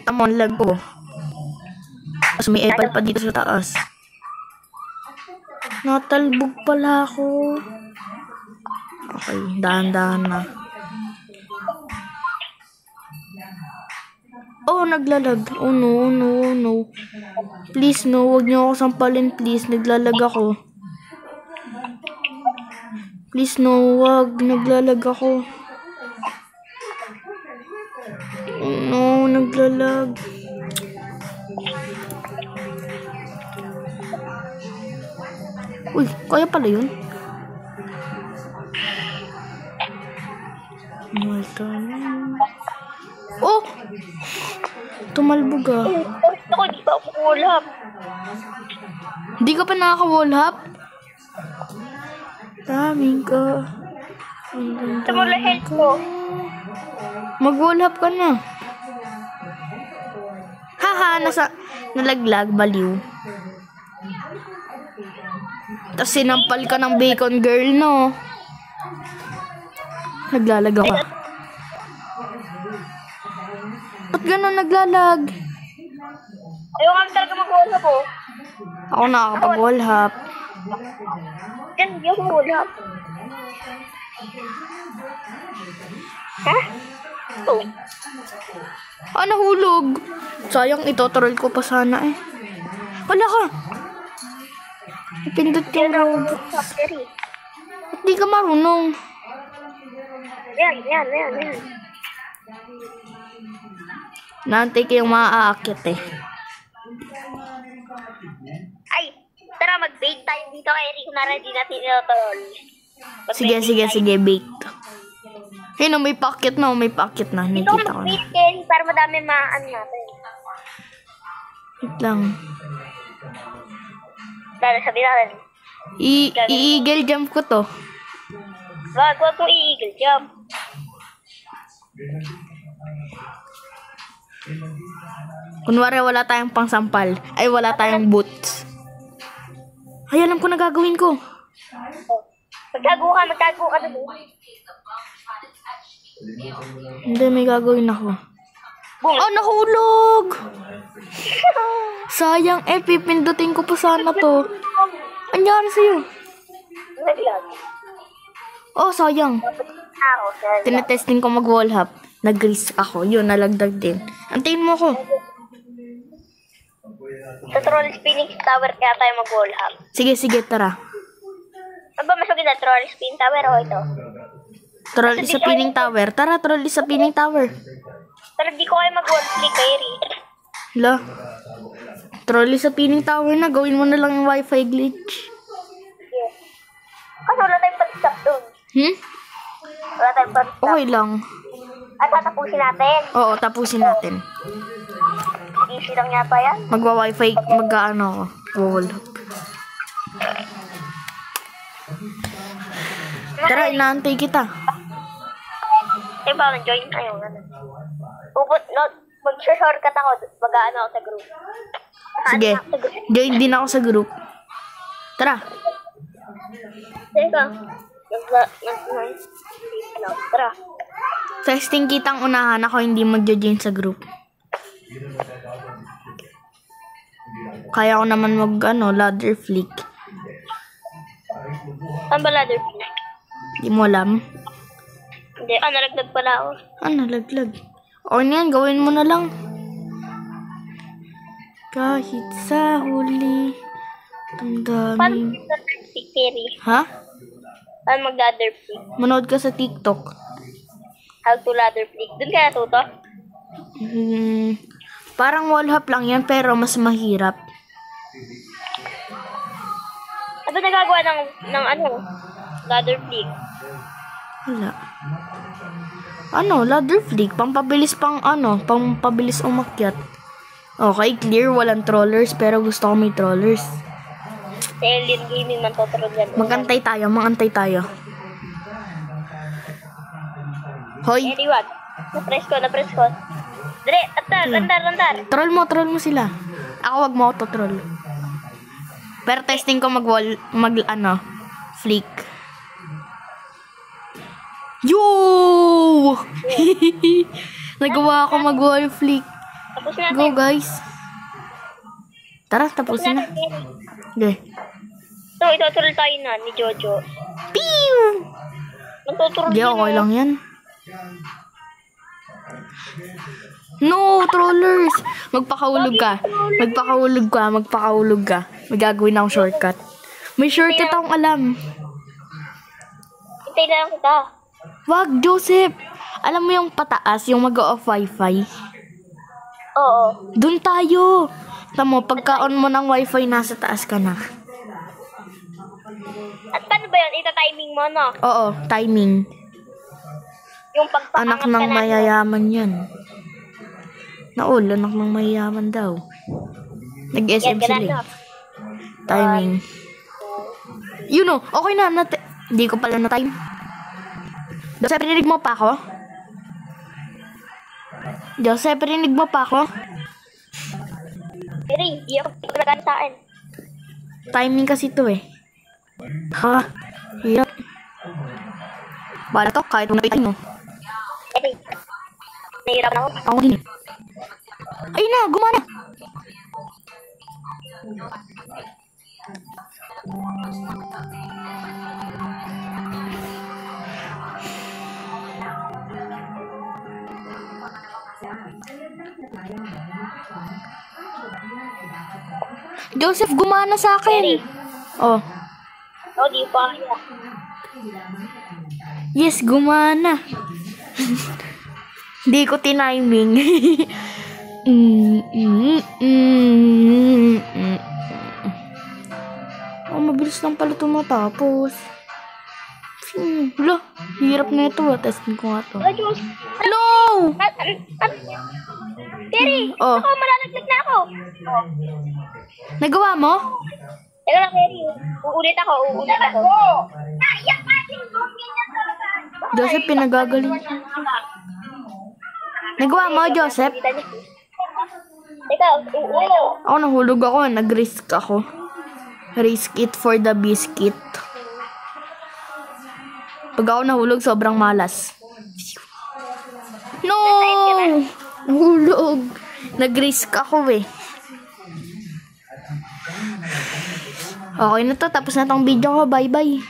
Tamon lag ko. Tapos may epal pa dito sa taas. Natalbog pala ako. Okay, dahan-dahan na. Oh, naglalag. Oh no, no, no. Please, no. Huwag niyo ako sampalin, please. Naglalag ako. Please, no. Huwag. Naglalag ako. Oh no, naglalag. Uy, kaya pala yun. Oh! Tumalbog ah. Ako, di pa ako wallhap. Hindi ka pa nakaka-wallhap? Daming ka. Ito mo lang health ko. Mag-wallhap ka na. Haha, nalaglag, baliw. Tapos sinampal ka ng bacon girl, no? Naglalag ako. Ba't gano'n naglalag? Ayaw nga talaga mag-wallhap ko. Ako nakakapag-wallhap. Yan, hindi ako wallhap. Ha? Oh. Ah, nahulog. Sayang, itotroll ko pa sana eh. Wala ka. Napindot yung robot. Ba't di ka marunong? Yan. Naantay kayong maaakit eh. Ay, tara mag-bait tayo dito kay Rico na ready natin ito. Sige, bait. Hey, no, may packet na. Dito Nakikita ko na. mag-bait Kenny para madami maan natin. Wait lang. Dahil sabi natin. I-eagle jump ko to. Wag mo i-eagle jump. Kunwari wala tayong pangsampal. Ay, wala tayong boots. Ay, alam ko na gagawin ko. Magtago ka na doon. Hindi, may gagawin ako. Boom. Oh, nahulog! Sayang, pipindutin ko pa sana to. Anyari sa'yo? Naglag. Oh, sayang. Tinetesting ko mag-wallhap. Nag-grease ako. Yun, nalagdag din. Antayin mo ako. Sa Troll Spinning Tower kaya tayo mag-wallhap. Sige, tara. Ano ba mas maganda? Troll Spin Tower o ito? Troll sa Pinning Tower. Tara, troll sa Pinning Tower. Pero di ko kayo mag-wall-click kay Rick. Hala. Troll sa Pinning Tower na. Gawin mo na lang yung wifi glitch. Yes. Kasi wala tayong pag-stop doon. Wala tayong pag-stop. Okay lang. At tatapusin natin. Oo, tapusin natin. Easy lang yata yan. Magwa-wifi, mag-ano ako. Wallhap. Tara, inaantay kita. Ba, join kayo. Mag-shortcut ako. Mag-ano ako sa group. Sige, join din ako sa group. Tara. Teka. Tara. Testing kitang unahan ako hindi mag-join sa group. Kaya ko naman ladder flick. Saan ba ladder flick? Hindi mo alam? Hindi, nalaglag pala ako. Nalaglag. O niyan, gawin mo na lang. Kahit sa huli, ang Paano daming... mag-ladder flick, Terry? Ha? Paano mag-ladder flick? Manood ka sa TikTok. How to ladder flick? Doon ka natuto? Parang wallhap lang yan, pero mas mahirap. Ano nagagawa ng ladder flick? Wala. Ladder flick. Pampabilis pampabilis umakyat. Okay, clear. Walang trollers, pero gusto ko may trollers. Sa Alien Gaming man totroll yan. Magantay tayo. Hoy. Anyway, na-press ko. Dre, andar. Troll mo sila. Ako wag mo ako troll. Pero testing ko flick. Yo! Nagawa ako mag-wall flick. Tapos na Go, natin. guys. Tara, tapusin na. Okay. So, ituturol tayo na ni Jojo. Pew! Magtuturol Hindi, din okay lang yan. No, trollers! Magpakahulog ka. Magpakahulog ka. Magpakahulog ka. May gagawin akong shortcut. May shortcut akong alam. Hintay na lang kita. Wag, Joseph! Alam mo yung pataas, yung mag-off wifi? Oo. Doon tayo! Tamo, pagka-on mo ng wifi, nasa taas ka na. At paano ba yun? Ita-timing mo, no? Oo, timing. Yung pagpapangat Anak ka ng na. mayayaman yan. Naol, anak ng mayayaman daw. Nag-SM Yan, sila ganun eh. na. Timing. Yun o, okay na. Hindi ko pala na-time. Joseph, pininig mo pa ako? Joseph, pininig mo pa ako? Pero hindi ako talaga sa akin. Timing kasi to eh. Ha? Hirap. Bala to, kahit mo napitin mo. Pero, nahihirapan ako. Ako din eh. Ayun na, gumana. Joseph, gumana sa akin. Oh. Oh, di pa kaya. Yes, gumana. Di ko tiniming. Oh, mabilis lang pala tumatapos. Wala, hirap na ito. Testin ko nga to. Oh, Diyos. No! Terry, Oh. ako, malalaglag na ako. Nagawa mo? Teka lang, Terry. Uulit ako. Joseph, pinagagaling. Nagawa mo, Joseph? Teka, uulit ako. Ako nahulog ako. Nag-risk ako. Risk it for the biscuit. Pag ako nahulog, sobrang malas. No! Nahulog. Nag-risk ako eh. Okay na to. Tapos na tong video ko. Bye-bye.